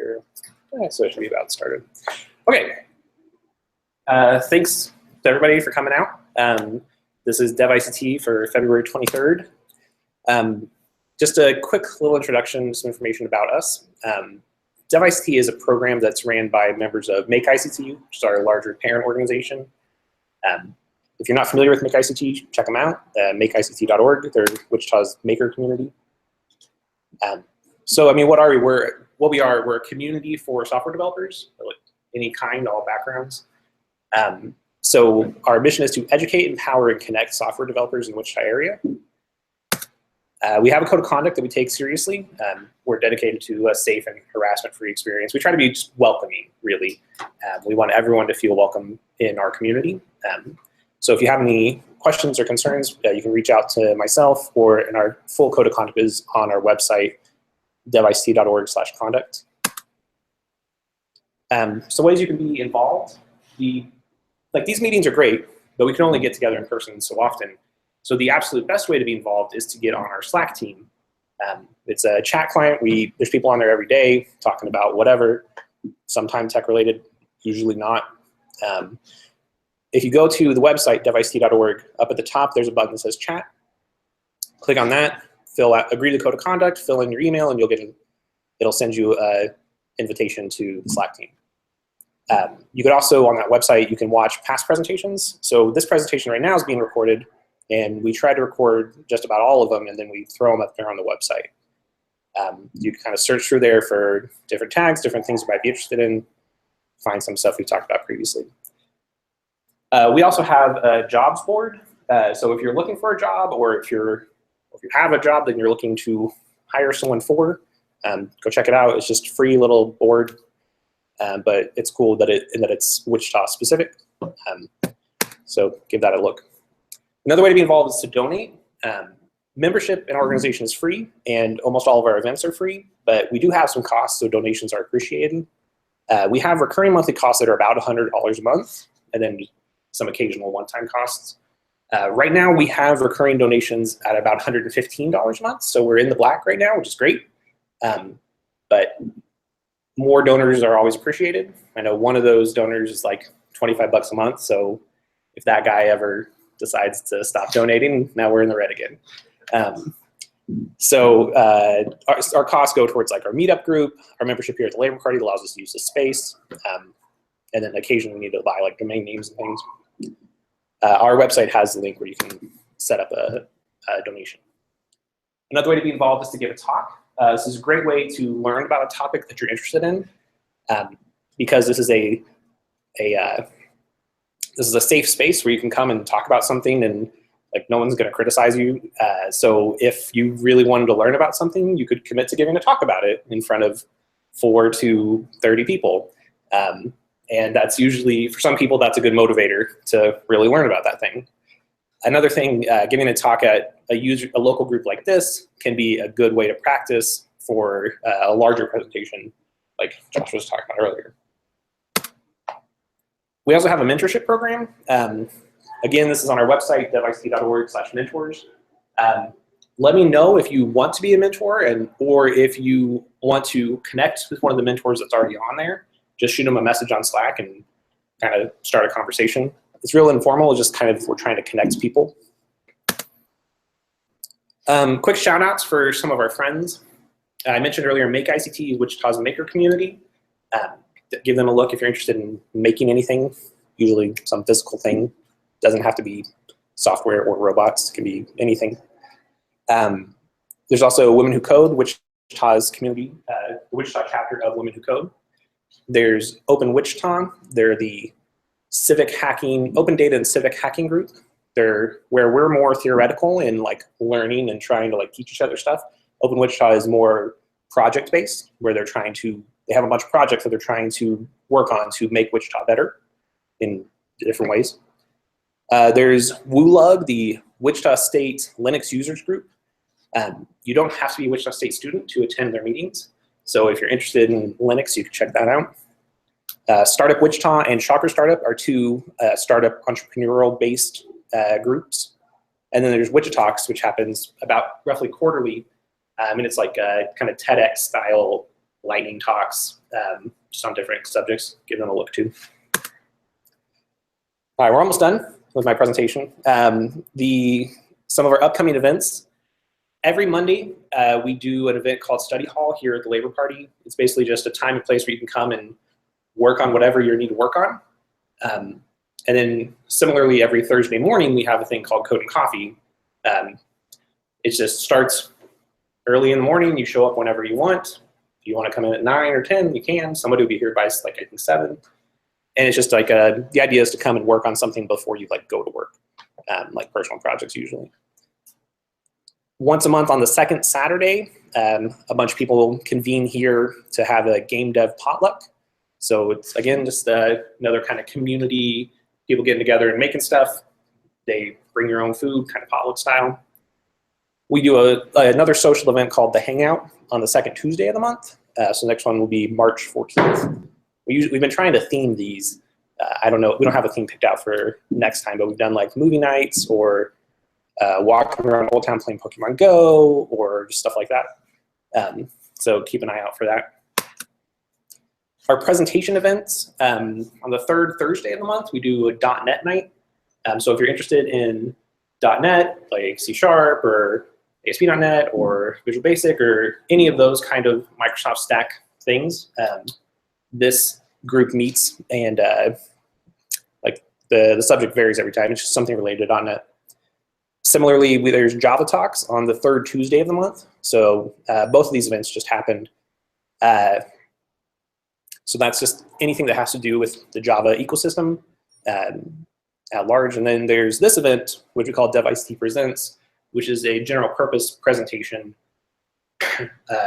here. So it should be about started. Okay. Thanks to everybody for coming out. This is DevICT for February 23rd. Just a quick little introduction, some information about us. DevICT is a program that's ran by members of MakeICT, which is our larger parent organization. If you're not familiar with MakeICT, check them out, makeict.org. They're Wichita's maker community. So, I mean, what are we? We're a community for software developers, like any kind, all backgrounds. So our mission is to educate, empower, and connect software developers in the Wichita area. We have a code of conduct that we take seriously. We're dedicated to a safe and harassment-free experience. We try to be just welcoming, really. We want everyone to feel welcome in our community. So if you have any questions or concerns, you can reach out to myself, and our full code of conduct is on our website, devict.org/conduct. So ways you can be involved. These meetings are great, but we can only get together in person so often. So the absolute best way to be involved is to get on our Slack team. It's a chat client. There's people on there every day talking about whatever, sometimes tech related, usually not. If you go to the website, devict.org, up at the top, there's a button that says chat. Click on that, fill out, agree to the code of conduct, fill in your email, and it'll send you an invitation to the Slack team. You could also, on that website, you can watch past presentations. So this presentation right now is being recorded, and we try to record just about all of them, and then we throw them up there on the website. You can kind of search through there for different tags, different things you might be interested in, find some stuff we talked about previously. We also have a jobs board. So if you're looking for a job, or if you have a job that you're looking to hire someone for, go check it out. It's just a free little board, but it's cool that it's Wichita specific. So give that a look. Another way to be involved is to donate. Membership in our organization is free, and almost all of our events are free, but we do have some costs, so donations are appreciated. We have recurring monthly costs that are about $100 a month, and then some occasional one-time costs. Right now, we have recurring donations at about $115 a month, so we're in the black right now, which is great. But more donors are always appreciated. I know one of those donors is like 25 bucks a month, so if that guy ever decides to stop donating, now we're in the red again. So our costs go towards like our meetup group, our membership here at the Labor Party allows us to use the space, and then occasionally we need to buy like domain names and things. Our website has the link where you can set up a donation. Another way to be involved is to give a talk. This is a great way to learn about a topic that you're interested in, because this is a safe space where you can come and talk about something, and like no one's going to criticize you. So if you really wanted to learn about something, you could commit to giving a talk about it in front of 4 to 30 people. And that's usually, for some people, that's a good motivator to really learn about that thing. Another thing, giving a talk at a local group like this can be a good way to practice for a larger presentation, like Josh was talking about earlier. We also have a mentorship program. Again, this is on our website, devict.org/mentors. Let me know if you want to be a mentor, or if you want to connect with one of the mentors that's already on there. Just shoot them a message on Slack and kind of start a conversation. It's real informal, just kind of we're trying to connect people. Quick shout outs for some of our friends. I mentioned earlier MakeICT, Wichita's maker community. Give them a look if you're interested in making anything, usually some physical thing. Doesn't have to be software or robots, it can be anything. There's also Women Who Code, Wichita's community, the Wichita chapter of Women Who Code. There's Open Wichita. They're the open data and civic hacking group. They're where we're more theoretical in like learning and trying to like teach each other stuff. Open Wichita is more project-based, where they have a bunch of projects that they're trying to work on to make Wichita better in different ways. There's WULUG, the Wichita State Linux Users Group. You don't have to be a Wichita State student to attend their meetings. So if you're interested in Linux, you can check that out. Startup Wichita and Shocker Startup are two startup entrepreneurial-based groups. And then there's Wichitalks, which happens about roughly quarterly. And it's like a kind of TEDx style lightning talks, just on different subjects. Give them a look too. All right, we're almost done with my presentation. Some of our upcoming events. Every Monday, we do an event called Study Hall here at the Labor Party. It's basically just a time and place where you can come and work on whatever you need to work on. And then similarly, every Thursday morning, we have a thing called Code and Coffee. It just starts early in the morning. You show up whenever you want. If you want to come in at 9 or 10, you can. Somebody will be here by, like, I think 7. And it's just like the idea is to come and work on something before you like go to work, like personal projects usually. Once a month on the second Saturday, a bunch of people convene here to have a game dev potluck. So it's, again, just another kind of community, people getting together and making stuff. They bring your own food, kind of potluck style. We do another social event called the Hangout on the second Tuesday of the month. So the next one will be March 14th. We've been trying to theme these. I don't know, we don't have a theme picked out for next time, but we've done like movie nights or walking around Old Town playing Pokemon Go or just stuff like that. So keep an eye out for that. Our presentation events, on the third Thursday of the month, we do a .NET night. So if you're interested in .NET, like C# or ASP.NET or Visual Basic or any of those kind of Microsoft Stack things, this group meets and like the subject varies every time. It's just something related to .NET. Similarly, there's Java Talks on the third Tuesday of the month. So both of these events just happened. So that's just anything that has to do with the Java ecosystem at large. And then there's this event, which we call DevICT Presents, which is a general purpose presentation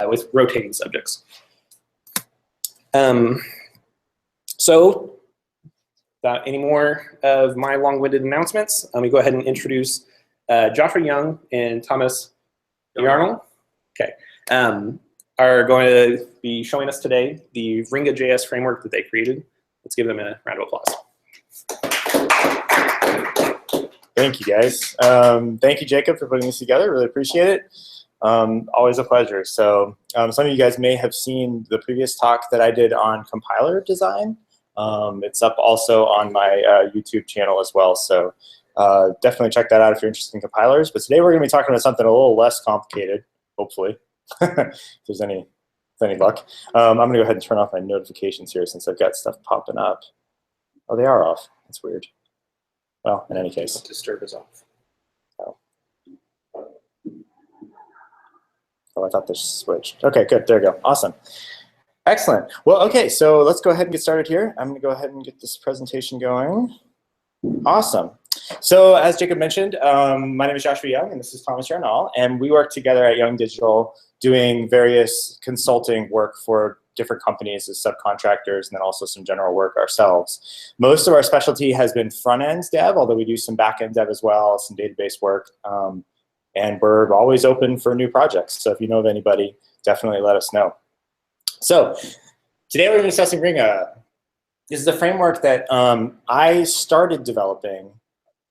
with rotating subjects. So without any more of my long-winded announcements, let me go ahead and introduce Joshua Young and Thomas Yarnell. Okay, are going to be showing us today the Ringa JS framework that they created. Let's give them a round of applause. Thank you, guys. Thank you, Jacob, for putting this together. Really appreciate it. Always a pleasure. So some of you guys may have seen the previous talk that I did on compiler design. It's up also on my YouTube channel as well. So definitely check that out if you're interested in compilers. But today we're going to be talking about something a little less complicated, hopefully, if there's any luck. I'm going to go ahead and turn off my notifications here since I've got stuff popping up. Oh, they are off. That's weird. Well, in any case. Disturb is off. Oh, I thought this switched. Okay, good. There we go. Awesome. Excellent. Well, okay, so let's go ahead and get started here. I'm going to go ahead and get this presentation going. Awesome. So as Jacob mentioned, my name is Joshua Young, and this is Thomas Yarnall, and we work together at Young Digital doing various consulting work for different companies as subcontractors, and then also some general work ourselves. Most of our specialty has been front-end dev, although we do some back-end dev as well, some database work. And we're always open for new projects. So if you know of anybody, definitely let us know. So today we're going to be discussing Ringa. This is a framework that I started developing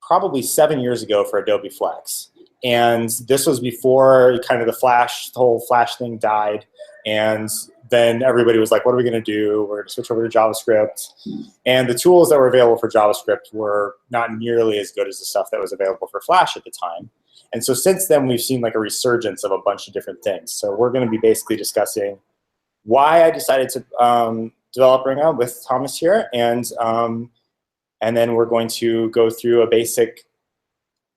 probably 7 years ago for Adobe Flex. And this was before kind of the whole Flash thing died. And then everybody was like, what are we going to do? We're going to switch over to JavaScript. And the tools that were available for JavaScript were not nearly as good as the stuff that was available for Flash at the time. And so since then, we've seen like a resurgence of a bunch of different things. So we're going to be basically discussing why I decided to develop Ringa with Thomas here. And then we're going to go through a basic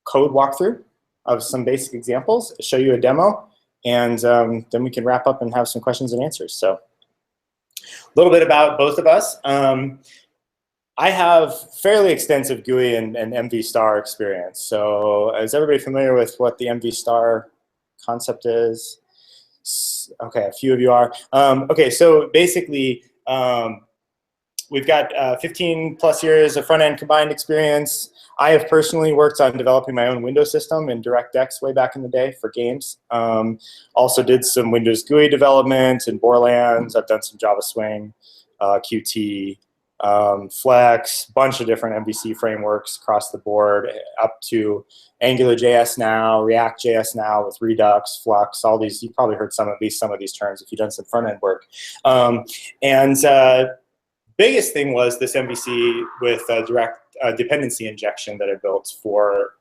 code walkthrough of some basic examples, show you a demo, and then we can wrap up and have some questions and answers. So a little bit about both of us. I have fairly extensive GUI and MV star experience. So is everybody familiar with what the MV star concept is? Okay, a few of you are. Okay, so basically, we've got 15 plus years of front-end combined experience. I have personally worked on developing my own Windows system in DirectX way back in the day for games. Also did some Windows GUI development in Borderlands. I've done some Java Swing, Qt, Flex, bunch of different MVC frameworks across the board, up to Angular JS now, React JS now with Redux, Flux, all these. You probably heard at least some of these terms if you've done some front end work. Biggest thing was this MVC with direct dependency injection that I built for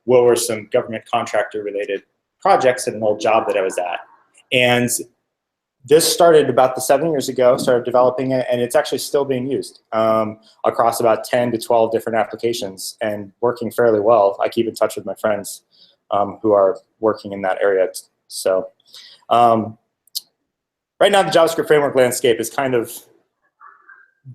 what were some government contractor related projects at an old job that I was at. And this started about 7 years ago, started developing it, and it's actually still being used across about 10 to 12 different applications and working fairly well. I keep in touch with my friends who are working in that area. So right now the JavaScript framework landscape is kind of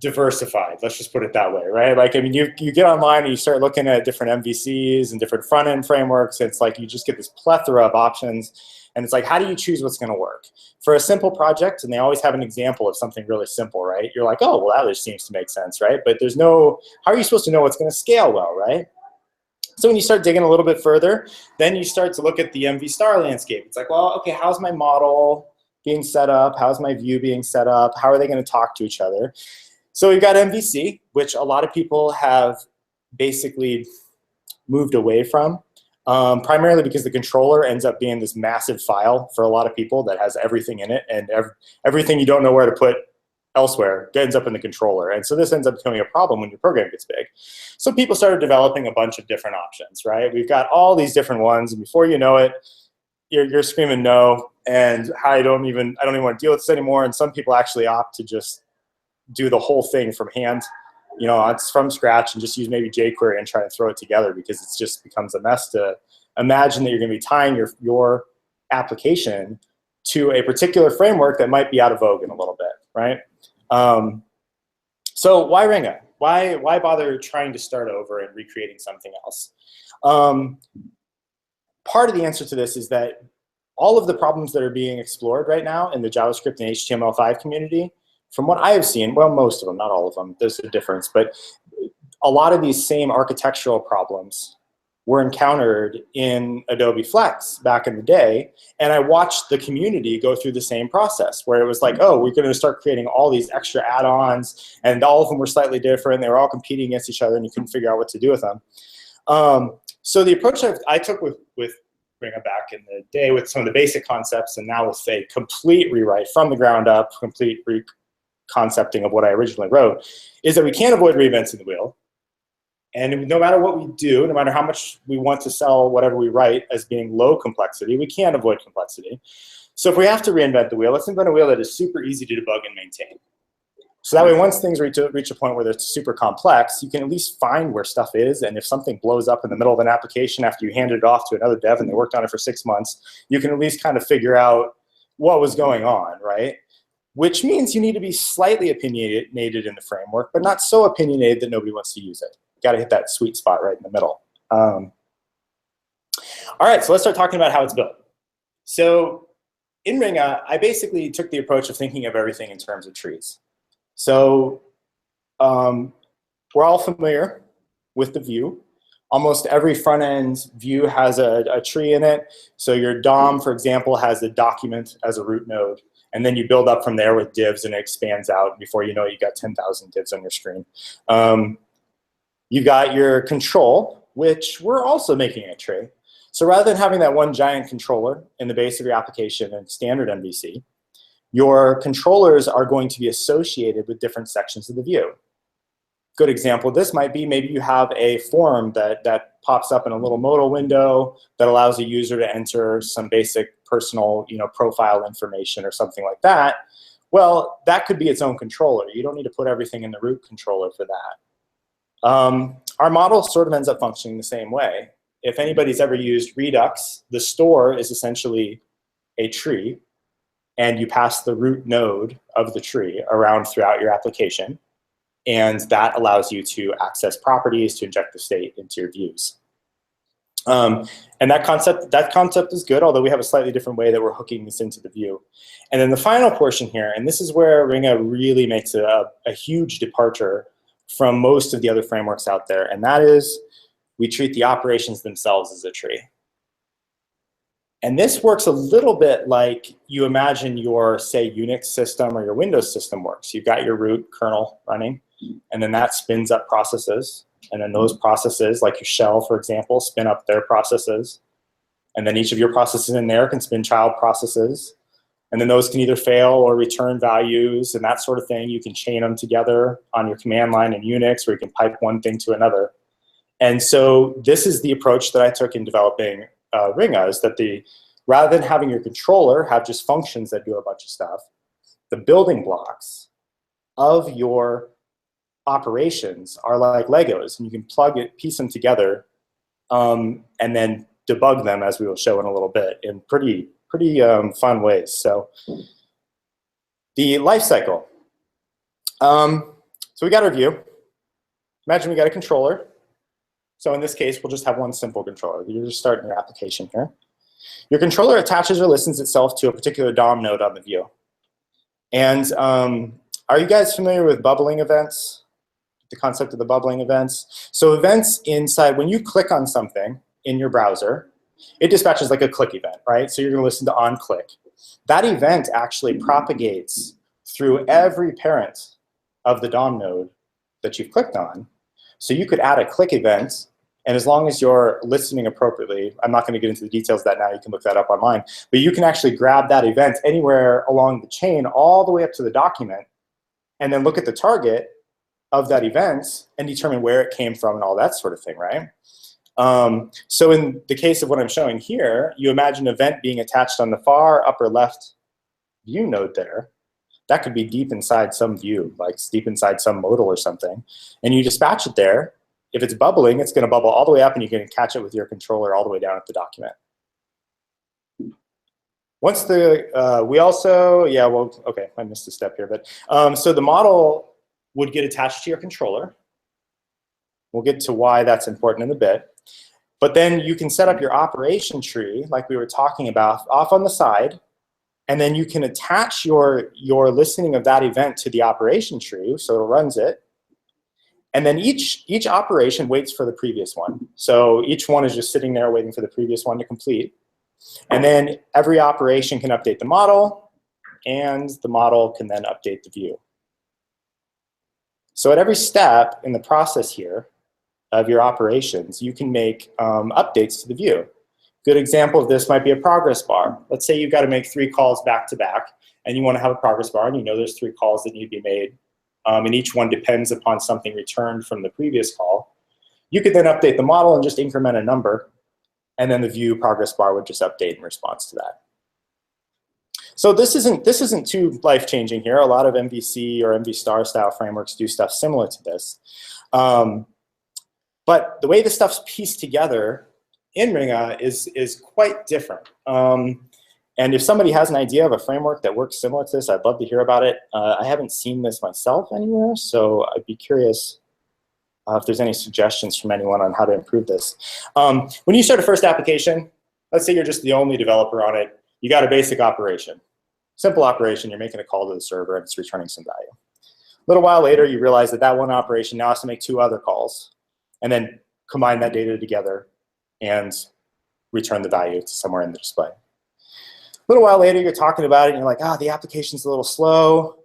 diversified, let's just put it that way, right? Like, I mean, you get online and you start looking at different MVCs and different front-end frameworks. It's like you just get this plethora of options, and it's like, how do you choose what's going to work? For a simple project, and they always have an example of something really simple, right? You're like, oh, well, that just seems to make sense, right? But there's no, how are you supposed to know what's going to scale well, right? So when you start digging a little bit further, then you start to look at the MV star landscape. It's like, well, okay, how's my model being set up? How's my view being set up? How are they going to talk to each other? So we've got MVC, which a lot of people have basically moved away from, primarily because the controller ends up being this massive file for a lot of people that has everything in it, and everything you don't know where to put elsewhere ends up in the controller. And so this ends up becoming a problem when your program gets big. So people started developing a bunch of different options, right? We've got all these different ones, and before you know it, you're screaming no, and I don't even want to deal with this anymore. And some people actually opt to just do the whole thing from hand, it's from scratch, and just use maybe jQuery and try to throw it together, because it just becomes a mess to imagine that you're going to be tying your application to a particular framework that might be out of vogue in a little bit, right? So why Ringa? Why bother trying to start over and recreating something else? Part of the answer to this is that all of the problems that are being explored right now in the JavaScript and HTML5 community, from what I have seen, well, most of them, not all of them, there's a difference, but a lot of these same architectural problems were encountered in Adobe Flex back in the day, and I watched the community go through the same process, where it was like, oh, we're going to start creating all these extra add-ons, and all of them were slightly different, they were all competing against each other, and you couldn't figure out what to do with them. So the approach I took with Ringa back in the day, with some of the basic concepts, and now with a complete rewrite from the ground up, complete concepting of what I originally wrote, is that we can't avoid reinventing the wheel. And no matter what we do, no matter how much we want to sell whatever we write as being low complexity, we can't avoid complexity. So if we have to reinvent the wheel, let's invent a wheel that is super easy to debug and maintain. So that way, once things reach a point where they're super complex, you can at least find where stuff is. And if something blows up in the middle of an application after you hand it off to another dev and they worked on it for 6 months, you can at least kind of figure out what was going on, right? Which means you need to be slightly opinionated in the framework, but not so opinionated that nobody wants to use it. You got to hit that sweet spot right in the middle. All right, so let's start talking about how it's built. So in Ringa, I basically took the approach of thinking of everything in terms of trees. So we're all familiar with the view. Almost every front-end view has a tree in it. So your DOM, for example, has a document as a root node. And then you build up from there with divs, and it expands out. Before you know it, you got 10,000 divs on your screen. You got your control, which we're also making a tree. So rather than having that one giant controller in the base of your application and standard MVC, your controllers are going to be associated with different sections of the view. Good example of this might be, maybe you have a form that pops up in a little modal window that allows a user to enter some basic personal profile information or something like that. Well, that could be its own controller. You don't need to put everything in the root controller for that. Our model sort of ends up functioning the same way. If anybody's ever used Redux, the store is essentially a tree, and you pass the root node of the tree around throughout your application. And that allows you to access properties, to inject the state into your views. And that concept is good, although we have a slightly different way that we're hooking this into the view. And then the final portion here, and this is where Ringa really makes a huge departure from most of the other frameworks out there, and that is we treat the operations themselves as a tree. And this works a little bit like you imagine your, say, Unix system or your Windows system works. You've got your root kernel running, and then that spins up processes. And then those processes, like your shell, for example, spin up their processes. And then each of your processes in there can spin child processes. And then those can either fail or return values and that sort of thing. You can chain them together on your command line in Unix, where you can pipe one thing to another. And so this is the approach that I took in developing Ringa, is that rather than having your controller have just functions that do a bunch of stuff, the building blocks of your operations are like Legos, and you can piece them together, and then debug them, as we will show in a little bit, in pretty fun ways. So the life cycle. So we got our view. Imagine we got a controller. So in this case, we'll just have one simple controller. You're just starting your application here. Your controller attaches or listens itself to a particular DOM node on the view. And are you guys familiar with bubbling events? The concept of the bubbling events? So events inside, when you click on something in your browser, it dispatches like a click event, right? So you're going to listen to onClick. That event actually propagates through every parent of the DOM node that you've clicked on. So you could add a click event, and as long as you're listening appropriately, I'm not going to get into the details of that now, you can look that up online, but you can actually grab that event anywhere along the chain all the way up to the document, and then look at the target of that event and determine where it came from and all that sort of thing, right? So in the case of what I'm showing here, you imagine an event being attached on the far upper left view node there. That could be deep inside some view, like deep inside some modal or something. And you dispatch it there. If it's bubbling, it's going to bubble all the way up, and you can catch it with your controller all the way down at the document. Once we also, yeah, well, okay, I missed a step here. But so the model would get attached to your controller. We'll get to why that's important in a bit. But then you can set up your operation tree, like we were talking about, off on the side. And then you can attach your listening of that event to the operation tree, so it runs it. And then each operation waits for the previous one. So each one is just sitting there waiting for the previous one to complete. And then every operation can update the model, and the model can then update the view. So at every step in the process here of your operations, you can make updates to the view. Good example of this might be a progress bar. Let's say you've got to make 3 calls back to back, and you want to have a progress bar, and you know there's 3 calls that need to be made, and each one depends upon something returned from the previous call. You could then update the model and just increment a number, and then the view progress bar would just update in response to that. So this isn't too life-changing here. A lot of MVC or MV star style frameworks do stuff similar to this. But the way this stuff's pieced together in Ringa is quite different. And if somebody has an idea of a framework that works similar to this, I'd love to hear about it. I haven't seen this myself anywhere, so I'd be curious if there's any suggestions from anyone on how to improve this. When you start a first application, let's say you're just the only developer on it, you got a basic operation. Simple operation, you're making a call to the server and it's returning some value. A little while later, you realize that that one operation now has to make 2 other calls, and then combine that data together and return the value to somewhere in the display. A little while later, you're talking about it, and you're like, the application's a little slow.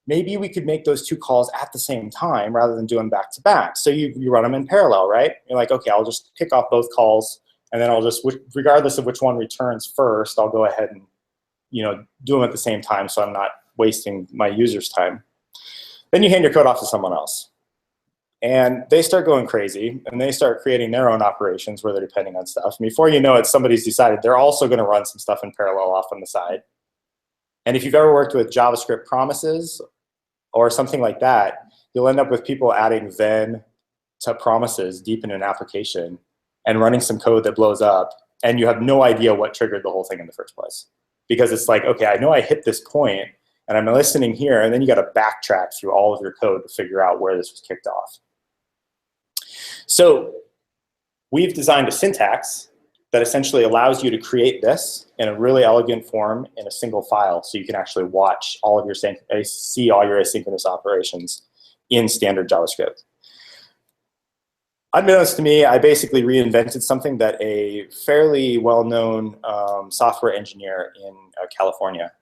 Maybe we could make those 2 calls at the same time rather than do them back to back. So you run them in parallel, right? You're like, okay, I'll just kick off both calls, and then I'll just, regardless of which one returns first, I'll go ahead and do them at the same time so I'm not wasting my user's time. Then you hand your code off to someone else. And they start going crazy, and they start creating their own operations where they're depending on stuff. And before you know it, somebody's decided they're also going to run some stuff in parallel off on the side. And if you've ever worked with JavaScript promises or something like that, you'll end up with people adding then to promises deep in an application and running some code that blows up, and you have no idea what triggered the whole thing in the first place. Because it's like, okay, I know I hit this point, and I'm listening here, and then you got to backtrack through all of your code to figure out where this was kicked off. So we've designed a syntax that essentially allows you to create this in a really elegant form in a single file, so you can actually watch all of your see all your asynchronous operations in standard JavaScript. Unbeknownst to me, I basically reinvented something that a fairly well-known software engineer in California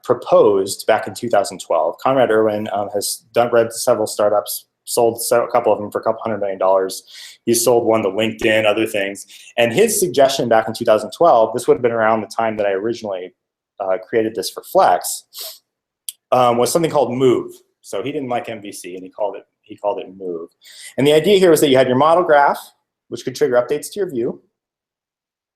proposed back in 2012. Conrad Irwin has read several startups, sold a couple of them for a couple $100 million. He's sold one to LinkedIn, other things. And his suggestion back in 2012, this would have been around the time that I originally created this for Flex, was something called Move. So he didn't like MVC, and he called it Move. And the idea here was that you had your model graph, which could trigger updates to your view.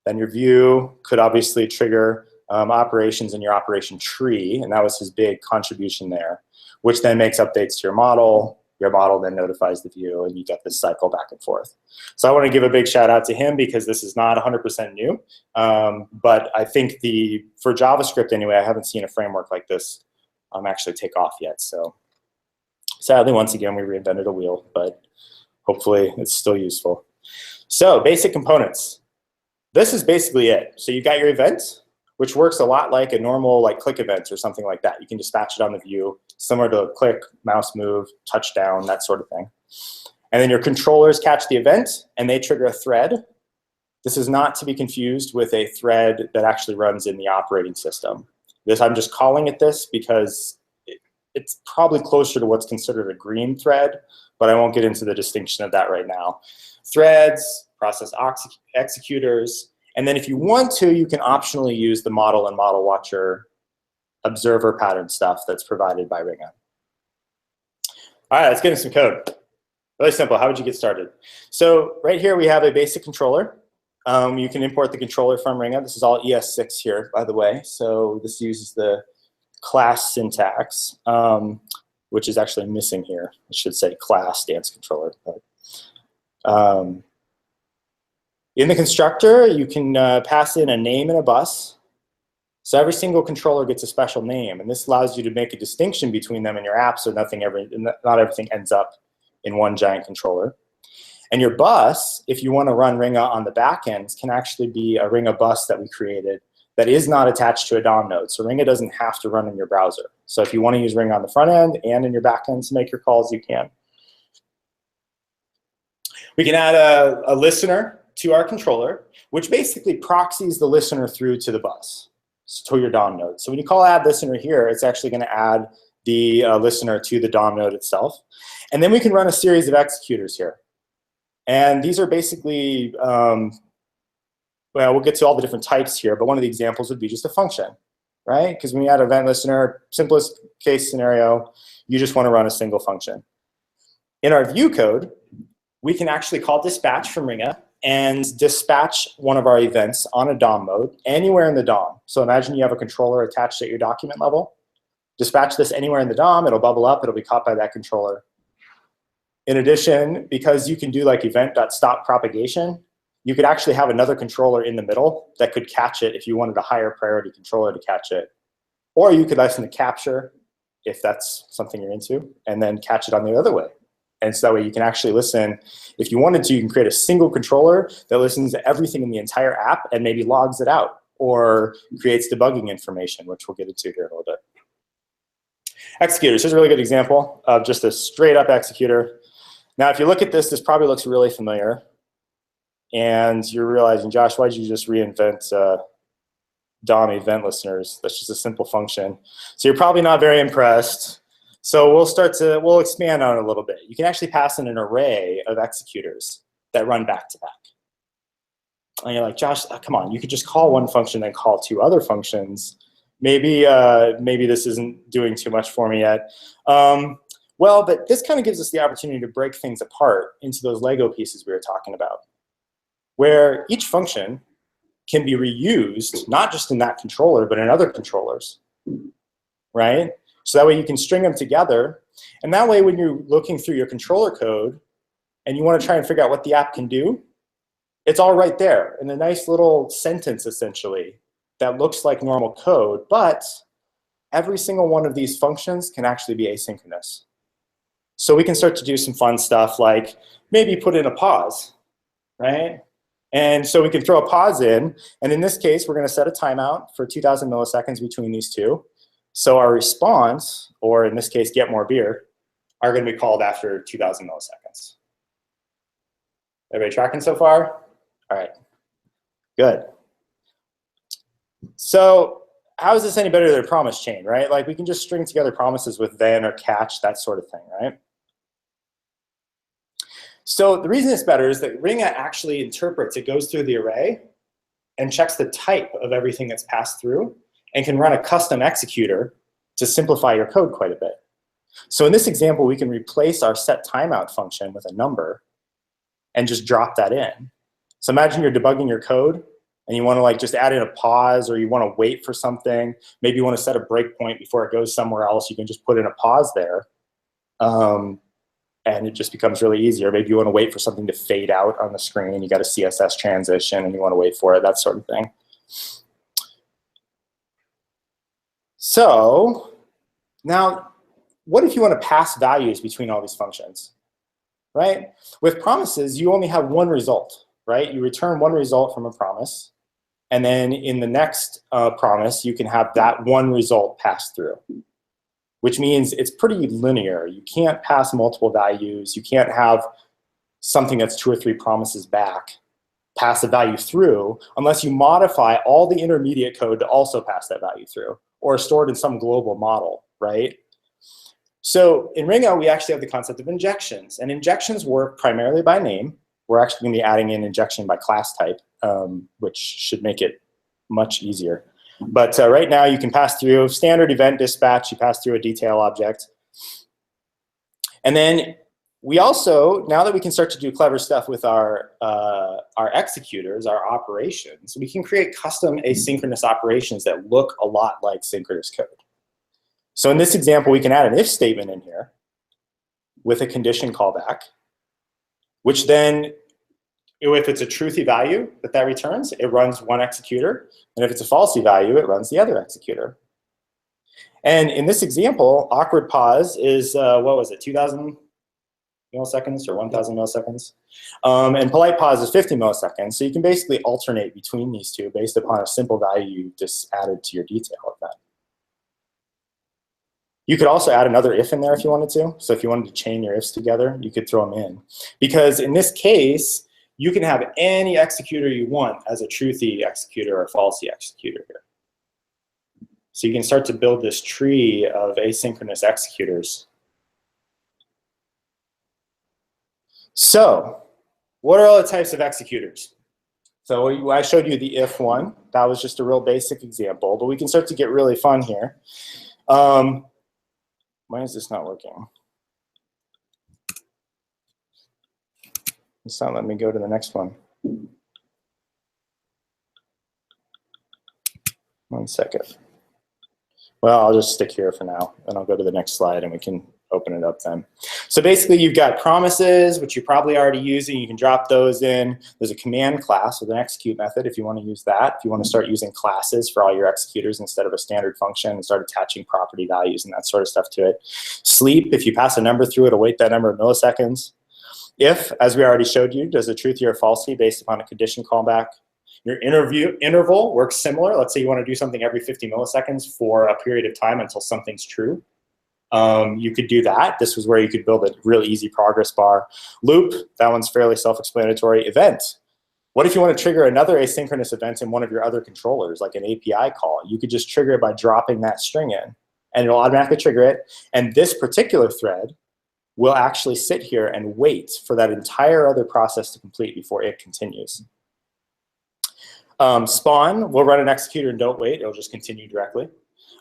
Then your view could obviously trigger operations in your operation tree, and that was his big contribution there, which then makes updates to your model. Your model then notifies the view, and you get this cycle back and forth. So I want to give a big shout out to him because this is not 100% new. But I think for JavaScript anyway, I haven't seen a framework like this actually take off yet. So sadly, once again, we reinvented a wheel, but hopefully it's still useful. So basic components. This is basically it. So you've got your event, which works a lot like a normal click event or something like that. You can dispatch it on the view, similar to a click, mouse move, touchdown, that sort of thing. And then your controllers catch the event, and they trigger a thread. This is not to be confused with a thread that actually runs in the operating system. I'm just calling it this because it's probably closer to what's considered a green thread, but I won't get into the distinction of that right now. Threads, process executors, and then if you want to, you can optionally use the model and model watcher observer pattern stuff that's provided by Ringa. All right, let's get into some code. Really simple. How would you get started? So right here we have a basic controller. You can import the controller from Ringa. This is all ES6 here, by the way. So this uses the class syntax, which is actually missing here. I should say class dance controller. But, in the constructor, you can pass in a name and a bus. So every single controller gets a special name, and this allows you to make a distinction between them in your app so not everything ends up in one giant controller. And your bus, if you want to run Ringa on the back end, can actually be a Ringa bus that we created that is not attached to a DOM node. So Ringa doesn't have to run in your browser. So if you want to use Ringa on the front end and in your back end to make your calls, you can. We can add a listener to our controller, which basically proxies the listener through to the bus, to your DOM node. So when you call add listener here, it's actually going to add the listener to the DOM node itself. And then we can run a series of executors here. And these are basically, well, we'll get to all the different types here, but one of the examples would be just a function, right? Because when you add event listener, simplest case scenario, you just want to run a single function. In our view code, we can actually call dispatch from Ringa and dispatch one of our events on a DOM mode anywhere in the DOM. So imagine you have a controller attached at your document level. Dispatch this anywhere in the DOM, it'll bubble up, it'll be caught by that controller. In addition, because you can do event.stop propagation, you could actually have another controller in the middle that could catch it if you wanted a higher priority controller to catch it. Or you could listen to capture, if that's something you're into, and then catch it on the other way. And so that way you can actually listen. If you wanted to, you can create a single controller that listens to everything in the entire app and maybe logs it out or creates debugging information, which we'll get into here in a little bit. Executors. Here's a really good example of just a straight up executor. Now, if you look at this, this probably looks really familiar. And you're realizing, Josh, why did you just reinvent DOM event listeners? That's just a simple function. So you're probably not very impressed. So we'll expand on it a little bit. You can actually pass in an array of executors that run back to back. And you're like, Josh, come on, you could just call one function and call two other functions. Maybe this isn't doing too much for me yet. Well, but this kind of gives us the opportunity to break things apart into those Lego pieces we were talking about, where each function can be reused, not just in that controller, but in other controllers, right? So that way you can string them together. And that way when you're looking through your controller code and you want to try and figure out what the app can do, it's all right there in a nice little sentence, essentially, that looks like normal code. But every single one of these functions can actually be asynchronous. So we can start to do some fun stuff like maybe put in a pause, right? And so we can throw a pause in. And in this case, we're going to set a timeout for 2,000 milliseconds between these two. So our response, or in this case, get more beer, are going to be called after 2,000 milliseconds. Everybody tracking so far? All right, good. So how is this any better than a promise chain, right? Like we can just string together promises with then or catch, that sort of thing, right? So the reason it's better is that Ringa actually interprets, it goes through the array and checks the type of everything that's passed through and can run a custom executor to simplify your code quite a bit. So in this example, we can replace our set timeout function with a number and just drop that in. So imagine you're debugging your code and you want to like just add in a pause, or you want to wait for something. Maybe you want to set a breakpoint before it goes somewhere else. You can just put in a pause there. And it just becomes really easy. Or maybe you want to wait for something to fade out on the screen. You got a CSS transition and you want to wait for it, that sort of thing. So now, what if you want to pass values between all these functions, right? With promises, you only have one result, right? You return one result from a promise. And then in the next promise, you can have that one result pass through, which means it's pretty linear. You can't pass multiple values. You can't have something that's 2 or 3 promises back pass a value through unless you modify all the intermediate code to also pass that value through, or store it in some global model, right? So in Ringa, we actually have the concept of injections. And injections work primarily by name. We're actually going to be adding in injection by class type, which should make it much easier. But right now, you can pass through standard event dispatch. You pass through a detail object. And then we also, now that we can start to do clever stuff with our executors, our operations, we can create custom asynchronous operations that look a lot like synchronous code. So in this example, we can add an if statement in here with a condition callback, which then, if it's a truthy value that returns, it runs one executor. And if it's a falsy value, it runs the other executor. And in this example, awkward pause is, what was it, 2,000 milliseconds or 1,000 milliseconds? And polite pause is 50 milliseconds. So you can basically alternate between these two based upon a simple value you just added to your detail of that. You could also add another if in there if you wanted to. So if you wanted to chain your ifs together, you could throw them in. Because in this case, you can have any executor you want as a truthy executor or falsy executor here. So you can start to build this tree of asynchronous executors. So what are all the types of executors? So I showed you the if one. That was just a real basic example. But we can start to get really fun here. Why is this not working? It's not letting me go to the next one. 1 second. Well, I'll just stick here for now, and I'll go to the next slide, and we can open it up then. So basically, you've got promises, which you're probably already using. You can drop those in. There's a command class with an execute method if you want to use that. If you want to start using classes for all your executors instead of a standard function and start attaching property values and that sort of stuff to it. Sleep, if you pass a number through, it'll wait that number of milliseconds. If, as we already showed you, does a truthy or falsy based upon a condition callback. Your interval works similar. Let's say you want to do something every 50 milliseconds for a period of time until something's true. You could do that. This was where you could build a really easy progress bar. Loop, that one's fairly self-explanatory. Event, what if you want to trigger another asynchronous event in one of your other controllers, like an API call? You could just trigger it by dropping that string in, and it'll automatically trigger it. And this particular thread will actually sit here and wait for that entire other process to complete before it continues. Spawn, we'll run an executor and don't wait. It'll just continue directly.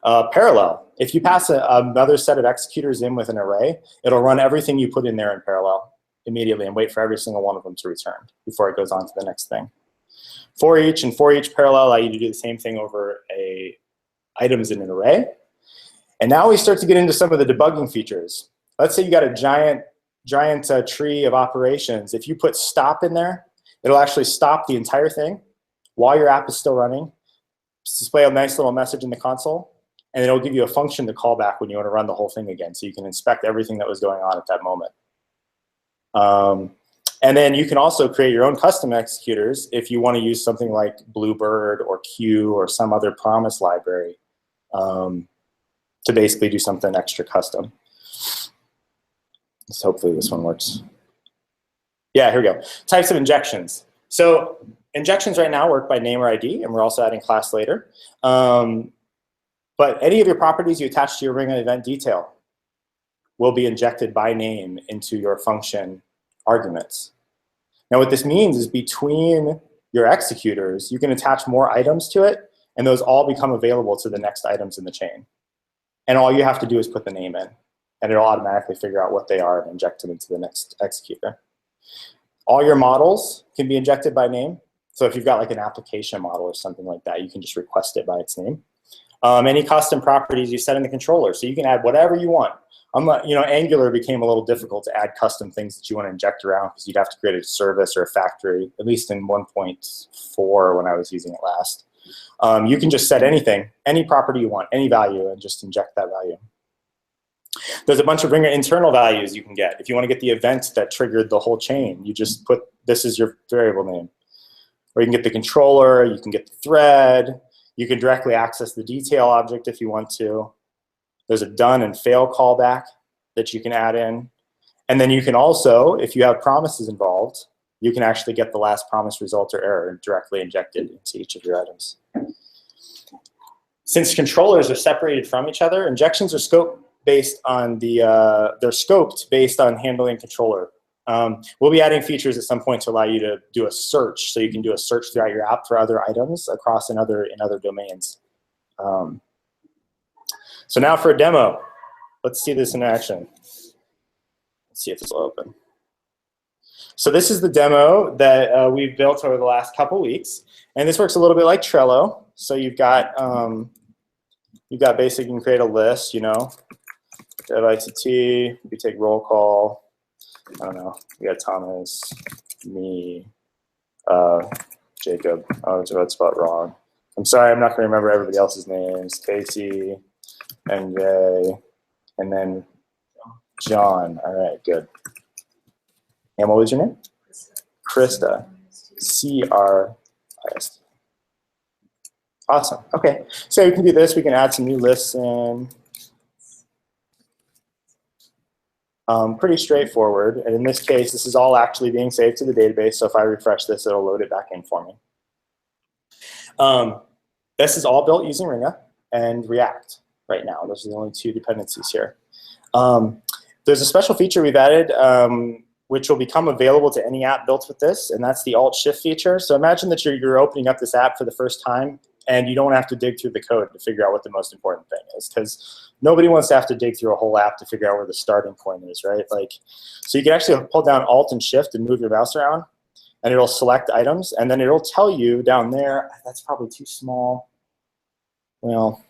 Parallel, if you pass another set of executors in with an array, it'll run everything you put in there in parallel immediately and wait for every single one of them to return before it goes on to the next thing. For each and for each parallel allow you to do the same thing over items in an array. And now we start to get into some of the debugging features. Let's say you got a giant tree of operations. If you put stop in there, it'll actually stop the entire thing while your app is still running, display a nice little message in the console, and it'll give you a function to call back when you want to run the whole thing again, so you can inspect everything that was going on at that moment. And then you can also create your own custom executors if you want to use something like Bluebird or Q or some other promise library to basically do something extra custom. So hopefully this one works. Yeah, here we go. Types of injections. So injections right now work by name or ID, and we're also adding class later. But any of your properties you attach to your Ringa event detail will be injected by name into your function arguments. Now what this means is between your executors, you can attach more items to it, and those all become available to the next items in the chain. And all you have to do is put the name in, and it'll automatically figure out what they are and inject them into the next executor. All your models can be injected by name. So if you've got like an application model or something like that, you can just request it by its name. Any custom properties you set in the controller, so you can add whatever you want. Angular became a little difficult to add custom things that you want to inject around because you'd have to create a service or a factory, at least in 1.4 when I was using it last. You can just set anything, any property you want, any value, and just inject that value. There's a bunch of Ringa internal values you can get. If you want to get the event that triggered the whole chain, you just put this is your variable name. Or you can get the controller, you can get the thread, you can directly access the detail object if you want to. There's a done and fail callback that you can add in. And then you can also, if you have promises involved, you can actually get the last promise result or error directly injected into each of your items. Since controllers are separated from each other, injections are scoped based on they're scoped based on handling controller. We'll be adding features at some point to allow you to do a search, so you can do a search throughout your app for other items across in other domains. So now for a demo, let's see this in action. Let's see if this will open. So this is the demo that we've built over the last couple weeks, and this works a little bit like Trello. So you've got basically, you can create a list, ICT, you take roll call. I don't know. We got Thomas, me, Jacob. Oh, that's spelled wrong. I'm sorry, I'm not going to remember everybody else's names. Casey, NJ, and then John. All right, good. And what was your name? Krista. C-R-I-S-T. Awesome. Okay. So we can do this. We can add some new lists in. Pretty straightforward. And in this case, this is all actually being saved to the database. So if I refresh this, it'll load it back in for me. This is all built using Ringa and React right now. Those are the only two dependencies here. There's a special feature we've added which will become available to any app built with this, and that's the Alt-Shift feature. So imagine that you're opening up this app for the first time, and you don't have to dig through the code to figure out what the most important thing is, because nobody wants to have to dig through a whole app to figure out where the starting point is, right? So you can actually pull down Alt and Shift and move your mouse around, and it'll select items, and then it'll tell you down there, that's probably too small. Well,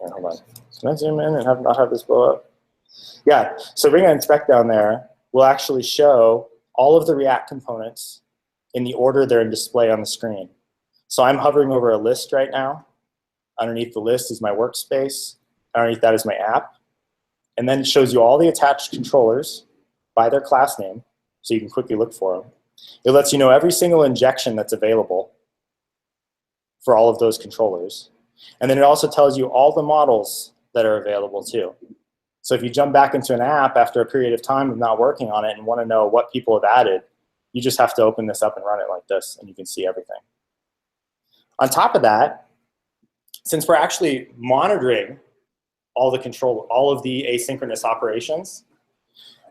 hold on. Can I zoom in and not have this blow up? Yeah, so Ringa Inspect down there will actually show all of the React components in the order they're in display on the screen. So I'm hovering over a list right now. Underneath the list is my workspace. Underneath that is my app. And then it shows you all the attached controllers by their class name, so you can quickly look for them. It lets you know every single injection that's available for all of those controllers. And then it also tells you all the models that are available too. So if you jump back into an app after a period of time of not working on it and want to know what people have added, you just have to open this up and run it like this, and you can see everything. On top of that, since we're actually monitoring all of the asynchronous operations,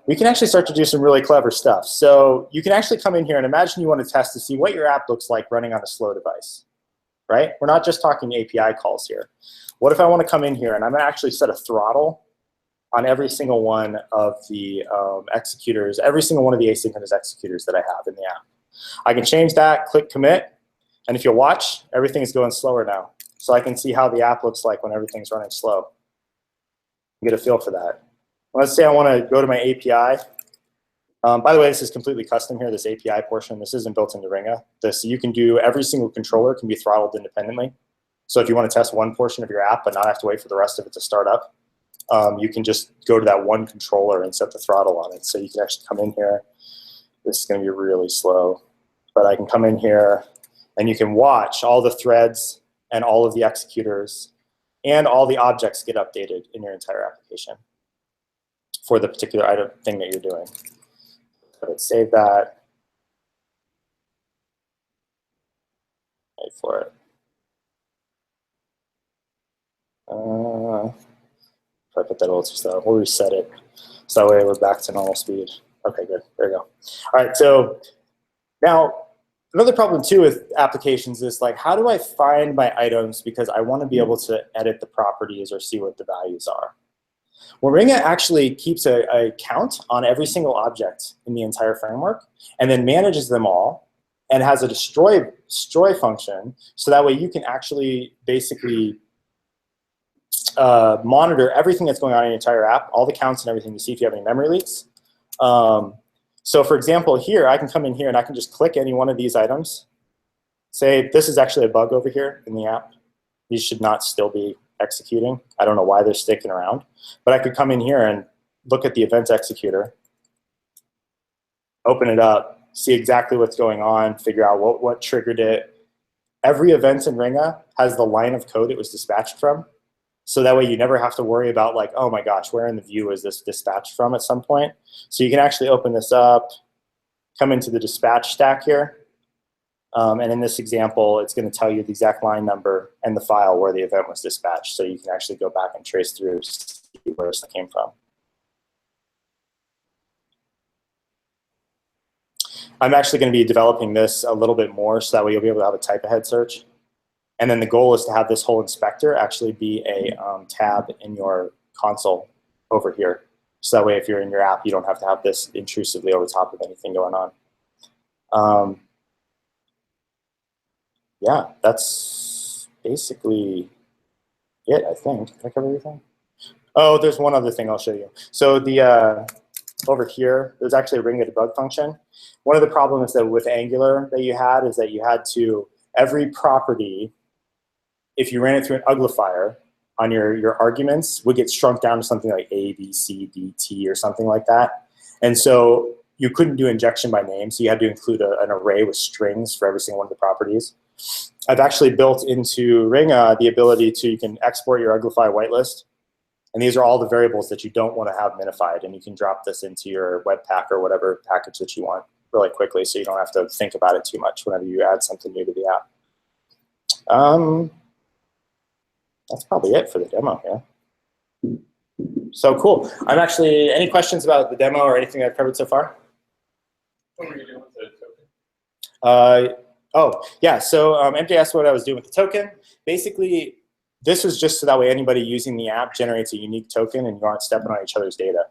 we can actually start to do some really clever stuff. So you can actually come in here and imagine you want to test to see what your app looks like running on a slow device, right? We're not just talking API calls here. What if I want to come in here and I'm going to actually set a throttle on every single one of the executors, every single one of the asynchronous executors that I have in the app. I can change that, click commit, and if you watch, everything is going slower now. So I can see how the app looks like when everything's running slow. Get a feel for that. Let's say I want to go to my API. By the way, this is completely custom here, this API portion. This isn't built into Ringa. You can do, every single controller can be throttled independently. So if you want to test one portion of your app but not have to wait for the rest of it to start up, you can just go to that one controller and set the throttle on it. So you can actually come in here. This is going to be really slow. But I can come in here, and you can watch all the threads and all of the executors and all the objects get updated in your entire application for the particular thing that you're doing. let's save that. Wait for it. If I put that old stuff, we'll reset it. So that way we're back to normal speed. Okay, good. There we go. All right, so now another problem too with applications is like, how do I find my items because I want to be able to edit the properties or see what the values are? Well, Ringa actually keeps a count on every single object in the entire framework and then manages them all and has a destroy function so that way you can actually basically monitor everything that's going on in your entire app, all the counts and everything to see if you have any memory leaks. So for example, here, I can come in here and I can just click any one of these items. Say, this is actually a bug over here in the app. These should not still be executing. I don't know why they're sticking around. But I could come in here and look at the event executor, open it up, see exactly what's going on, figure out what triggered it. Every event in Ringa has the line of code it was dispatched from. So that way you never have to worry about like, oh my gosh, where in the view is this dispatched from at some point? So you can actually open this up, come into the dispatch stack here. And in this example, it's going to tell you the exact line number and the file where the event was dispatched. So you can actually go back and trace through to see where it came from. I'm actually going to be developing this a little bit more so that way you'll be able to have a type ahead search. And then the goal is to have this whole inspector actually be a tab in your console over here. So that way if you're in your app, you don't have to have this intrusively over top of anything going on. Yeah, that's basically it, I think. Did I cover everything? Oh, there's one other thing I'll show you. So the over here, there's actually a Ringa debug function. One of the problems that with Angular that you had is that you had to, every property, if you ran it through an uglifier on your arguments, would get shrunk down to something like A, B, C, D, T, or something like that. And so you couldn't do injection by name, so you had to include an array with strings for every single one of the properties. I've actually built into Ringa the ability to, you can export your uglify whitelist, and these are all the variables that you don't want to have minified, and you can drop this into your Webpack or whatever package that you want really quickly, so you don't have to think about it too much whenever you add something new to the app. That's probably it for the demo here. So cool. I'm actually, any questions about the demo or anything I've covered so far? What were you doing with the token? Oh, yeah, so MJ asked what I was doing with the token. Basically, this is just so that way anybody using the app generates a unique token and you aren't stepping on each other's data.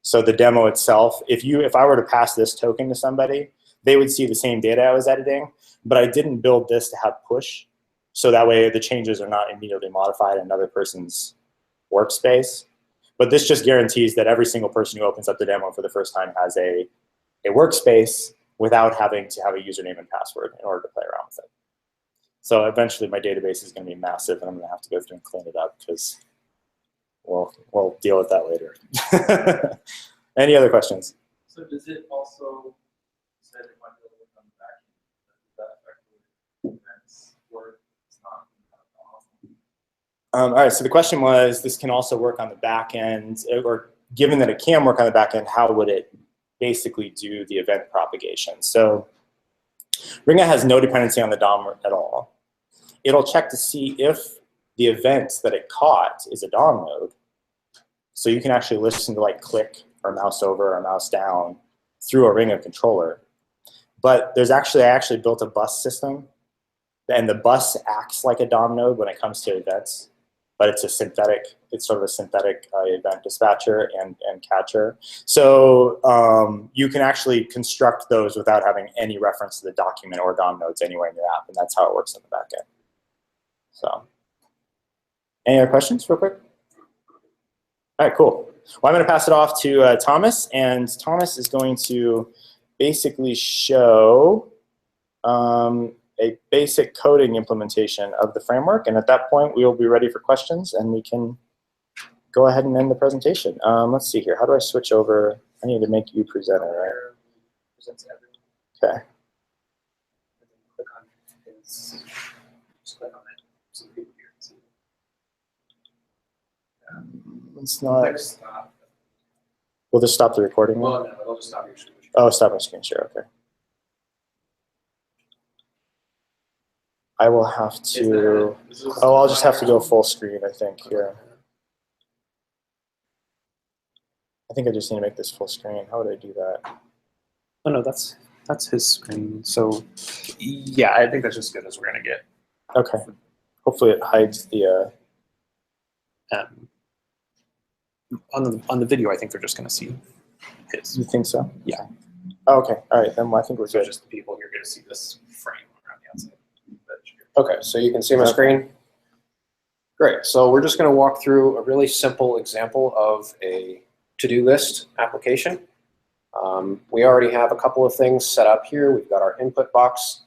So the demo itself, if I were to pass this token to somebody, they would see the same data I was editing, but I didn't build this to have push. So that way the changes are not immediately modified in another person's workspace. But this just guarantees that every single person who opens up the demo for the first time has a workspace without having to have a username and password in order to play around with it. So eventually my database is going to be massive and I'm going to have to go through and clean it up because we'll deal with that later. Any other questions? So does it also say it might be able to work on the back end? Does that affect events work? It's not all right, so the question was, this can also work on the back end, or given that it can work on the back end, how would it basically do the event propagation? So Ringa has no dependency on the DOM at all. It'll check to see if the event that it caught is a DOM node. So you can actually listen to like click or mouse over or mouse down through a Ringa controller. But I actually built a bus system, and the bus acts like a DOM node when it comes to events. But it's sort of a synthetic event dispatcher and catcher. So you can actually construct those without having any reference to the document or DOM nodes anywhere in your app, and that's how it works on the back end. So, any other questions real quick? All right, cool. Well, I'm going to pass it off to Thomas, and Thomas is going to basically show a basic coding implementation of the framework, and at that point we will be ready for questions and we can go ahead and end the presentation. Let's see here, how do I switch over? I need to make you presenter, right? Presents everyone. Okay. And then click on his, just click on it so people here can see. It's not. Stop. Will this stop the recording? Well, no, it'll just stop your screen. Oh, stop my screen share, okay. I will have to, oh, I'll just have to go full screen, I think, here. I think I just need to make this full screen. How would I do that? Oh no, that's his screen. So yeah, I think that's just as good as we're gonna get. Okay. Hopefully it hides the. On the video, I think they're just gonna see his. You think so? Yeah. Oh, okay. All right. Then I think we're So good. just the people, you're gonna see this frame around the outside. Okay, so you can see my screen? Great, so we're just gonna walk through a really simple example of a to-do list application. We already have a couple of things set up here. We've got our input box,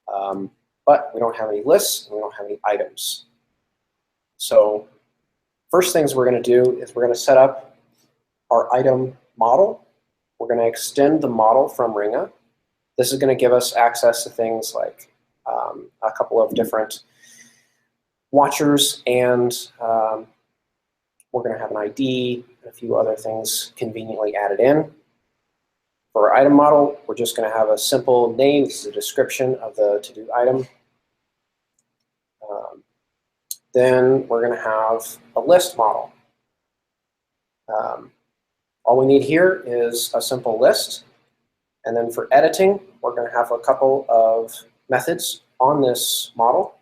but we don't have any lists, and we don't have any items. So first things we're gonna do is we're gonna set up our item model. We're gonna extend the model from Ringa. This is gonna give us access to things like a couple of different watchers, and we're going to have an ID and a few other things conveniently added in. For our item model, we're just going to have a simple name. This is a description of the to-do item. Then we're going to have a list model. All we need here is a simple list. And then for editing, we're going to have a couple of methods on this model.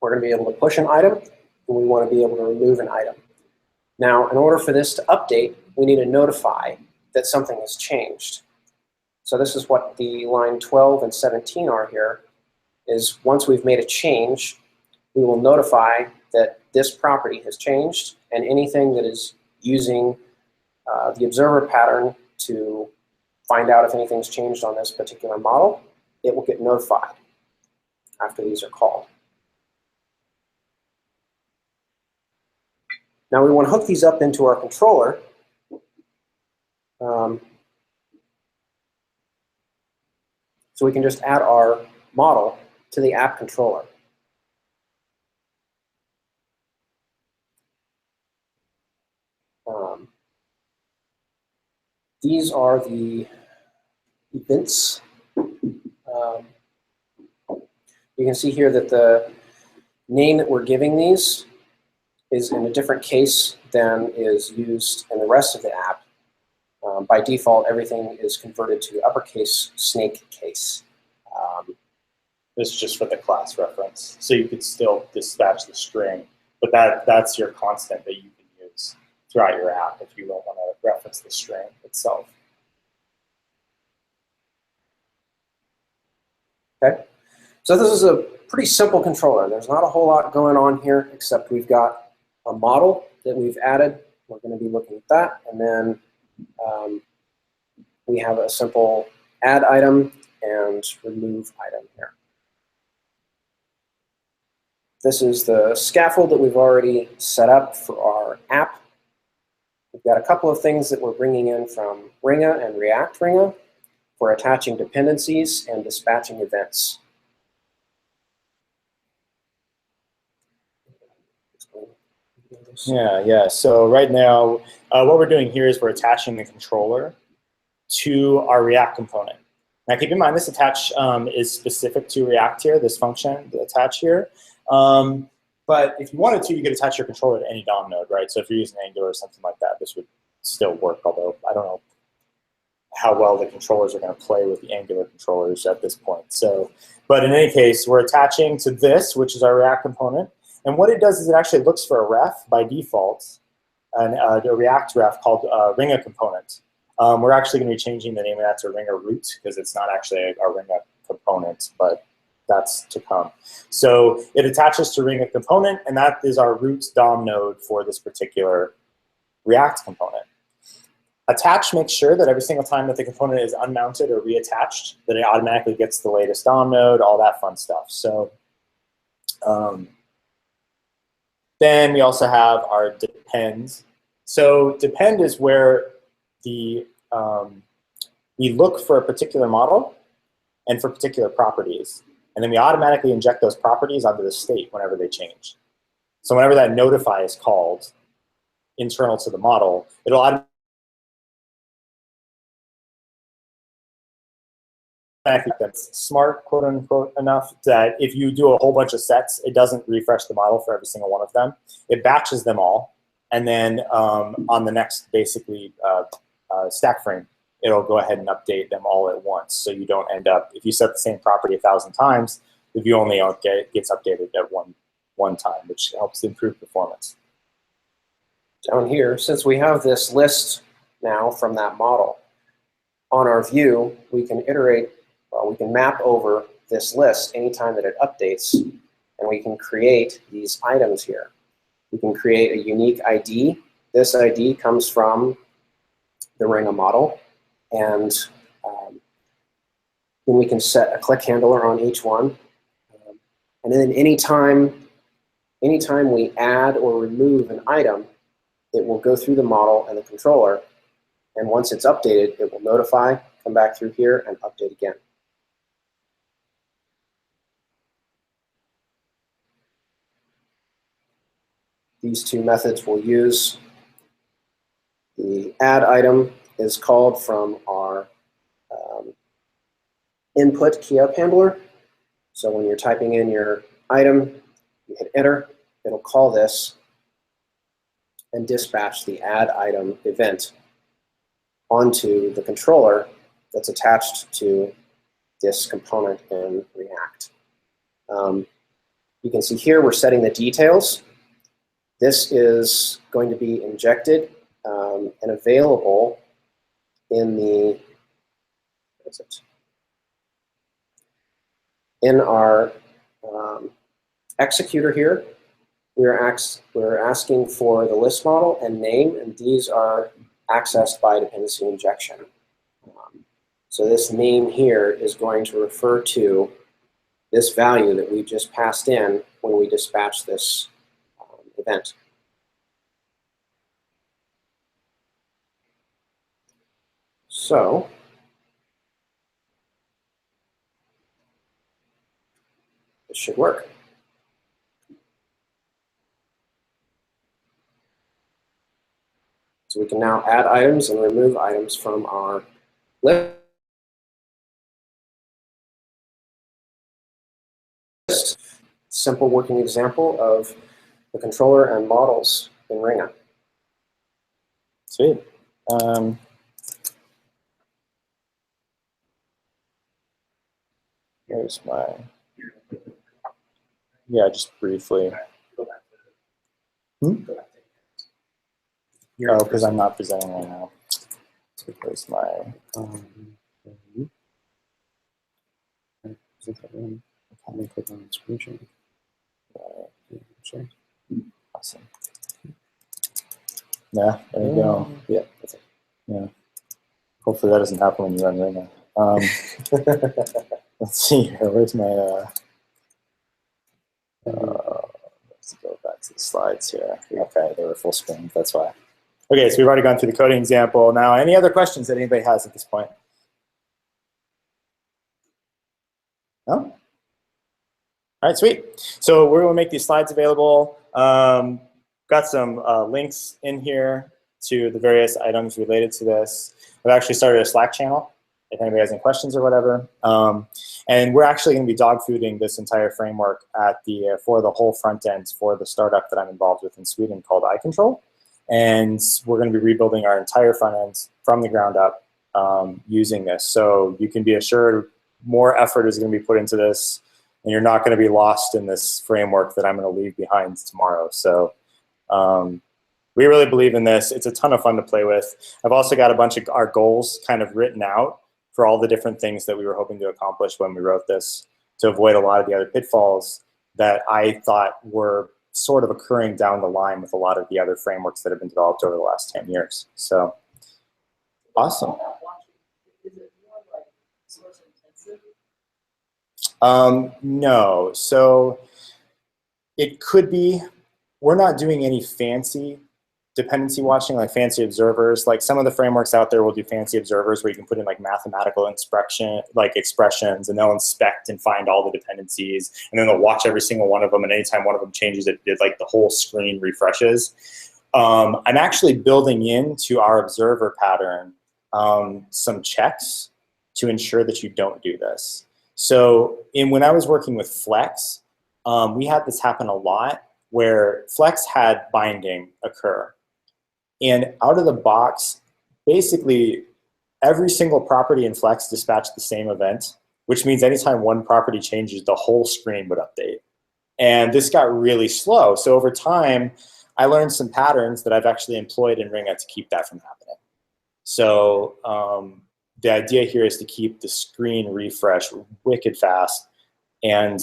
We're going to be able to push an item, and we want to be able to remove an item. Now, in order for this to update, we need to notify that something has changed. So this is what the line 12 and 17 are here, is once we've made a change, we will notify that this property has changed, and anything that is using the observer pattern to find out if anything's changed on this particular model, it will get notified after these are called. Now we want to hook these up into our controller. So we can just add our model to the app controller. These are the events. You can see here that the name that we're giving these is in a different case than is used in the rest of the app. By default, everything is converted to uppercase snake case. This is just for the class reference. So you could still dispatch the string, but that's your constant that you can use throughout your app if you don't want to reference the string itself. Okay, so this is a pretty simple controller. There's not a whole lot going on here, except we've got a model that we've added. We're going to be looking at that, and then we have a simple add item and remove item here. This is the scaffold that we've already set up for our app. We've got a couple of things that we're bringing in from Ringa and React Ringa for attaching dependencies and dispatching events. Yeah. So right now, what we're doing here is we're attaching the controller to our React component. Now keep in mind this attach is specific to React here, this function, the attach here. But if you wanted to, you could attach your controller to any DOM node, right? So if you're using Angular or something like that, this would still work, although I don't know how well the controllers are going to play with the Angular controllers at this point. So, but in any case, we're attaching to this, which is our React component. And what it does is it actually looks for a ref by default, a React ref called Ringa component. We're actually going to be changing the name of that to Ringa root because it's not actually a Ringa component, but that's to come. So it attaches to Ringa component, and that is our root DOM node for this particular React component. Attach makes sure that every single time that the component is unmounted or reattached, that it automatically gets the latest DOM node, all that fun stuff. So then we also have our depend. So depend is where we look for a particular model and for particular properties. And then we automatically inject those properties onto the state whenever they change. So whenever that notify is called internal to the model, it'll automatically I think that's smart, quote unquote, enough that if you do a whole bunch of sets, it doesn't refresh the model for every single one of them. It batches them all, and then on the next, basically, stack frame, it'll go ahead and update them all at once. So you don't end up, if you set the same property 1,000 times, the view only gets updated at one time, which helps improve performance. Down here, since we have this list now from that model, on our view, we can iterate, we can map over this list anytime that it updates, and we can create these items here. We can create a unique ID. This ID comes from the Ringa model, and then we can set a click handler on each one. And then anytime we add or remove an item, it will go through the model and the controller, and once it's updated, it will notify, come back through here, and update again. These two methods we'll use. The add item is called from our input key up handler. So when you're typing in your item, you hit enter, it'll call this and dispatch the add item event onto the controller that's attached to this component in React. You can see here we're setting the details. This is going to be injected and available in the, what is it? In our executor here, we're asking for the list model and name, and these are accessed by dependency injection. So this name here is going to refer to this value that we just passed in when we dispatch this event. So this should work. So we can now add items and remove items from our list. Simple working example of the controller and models in Ringa. Sweet. Here's my, yeah, just briefly. Oh, because I'm not presenting right now. So here's my, click on screen share. Awesome. Yeah, there you go. Yeah, that's it. Yeah. Hopefully that doesn't happen when you run Ringa. Let's see here. Where's my? Let's go back to the slides here. Okay, they were full screen. That's why. Okay, so we've already gone through the coding example. Now, any other questions that anybody has at this point? No? All right, sweet. So we're going to make these slides available. Got some links in here to the various items related to this. I've actually started a Slack channel if anybody has any questions or whatever. And we're actually going to be dog fooding this entire framework at the for the whole front end for the startup that I'm involved with in Sweden called iControl. And we're going to be rebuilding our entire front end from the ground up using this. So you can be assured more effort is going to be put into this, and you're not going to be lost in this framework that I'm going to leave behind tomorrow. So we really believe in this. It's a ton of fun to play with. I've also got a bunch of our goals kind of written out for all the different things that we were hoping to accomplish when we wrote this to avoid a lot of the other pitfalls that I thought were sort of occurring down the line with a lot of the other frameworks that have been developed over the last 10 years. So awesome. No, so it could be, we're not doing any fancy dependency watching, like fancy observers. Like some of the frameworks out there will do fancy observers where you can put in like mathematical expressions, and they'll inspect and find all the dependencies, and then they'll watch every single one of them, and anytime one of them changes, it like the whole screen refreshes. I'm actually building into our observer pattern some checks to ensure that you don't do this. So when I was working with Flex, we had this happen a lot where Flex had binding occur. And out of the box, basically every single property in Flex dispatched the same event, which means anytime one property changes, the whole screen would update. And this got really slow. So over time, I learned some patterns that I've actually employed in Ringa to keep that from happening. So the idea here is to keep the screen refresh wicked fast. And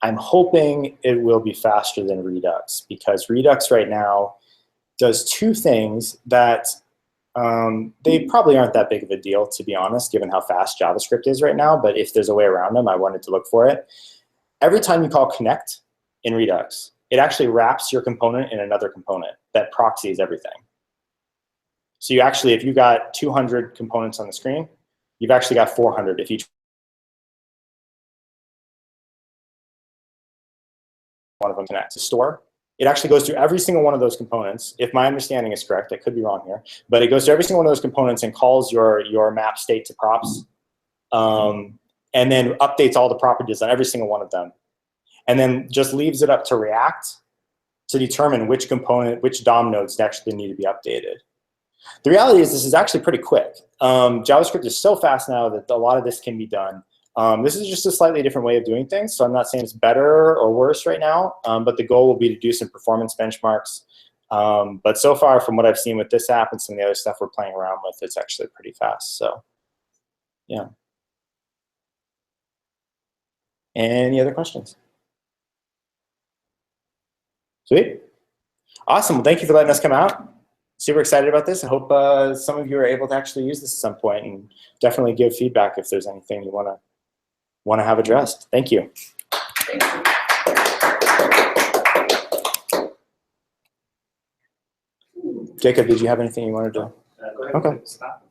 I'm hoping it will be faster than Redux, because Redux right now does two things that they probably aren't that big of a deal, to be honest, given how fast JavaScript is right now. But if there's a way around them, I wanted to look for it. Every time you call connect in Redux, it actually wraps your component in another component that proxies everything. So you actually, if you got 200 components on the screen, you've actually got 400 if each one of them connects to store. It actually goes through every single one of those components. If my understanding is correct, I could be wrong here, but it goes to every single one of those components and calls your map state to props, and then updates all the properties on every single one of them. And then just leaves it up to React to determine which component, which DOM nodes actually need to be updated. The reality is this is actually pretty quick. JavaScript is so fast now that a lot of this can be done. This is just a slightly different way of doing things, so I'm not saying it's better or worse right now, but the goal will be to do some performance benchmarks. But so far, from what I've seen with this app and some of the other stuff we're playing around with, it's actually pretty fast. So, yeah. Any other questions? Sweet. Awesome. Well, thank you for letting us come out. Super excited about this. I hope some of you are able to actually use this at some point, and definitely give feedback if there's anything you want to have addressed. Thank you. Jacob, did you have anything you wanted to? Go ahead. Okay. Stop.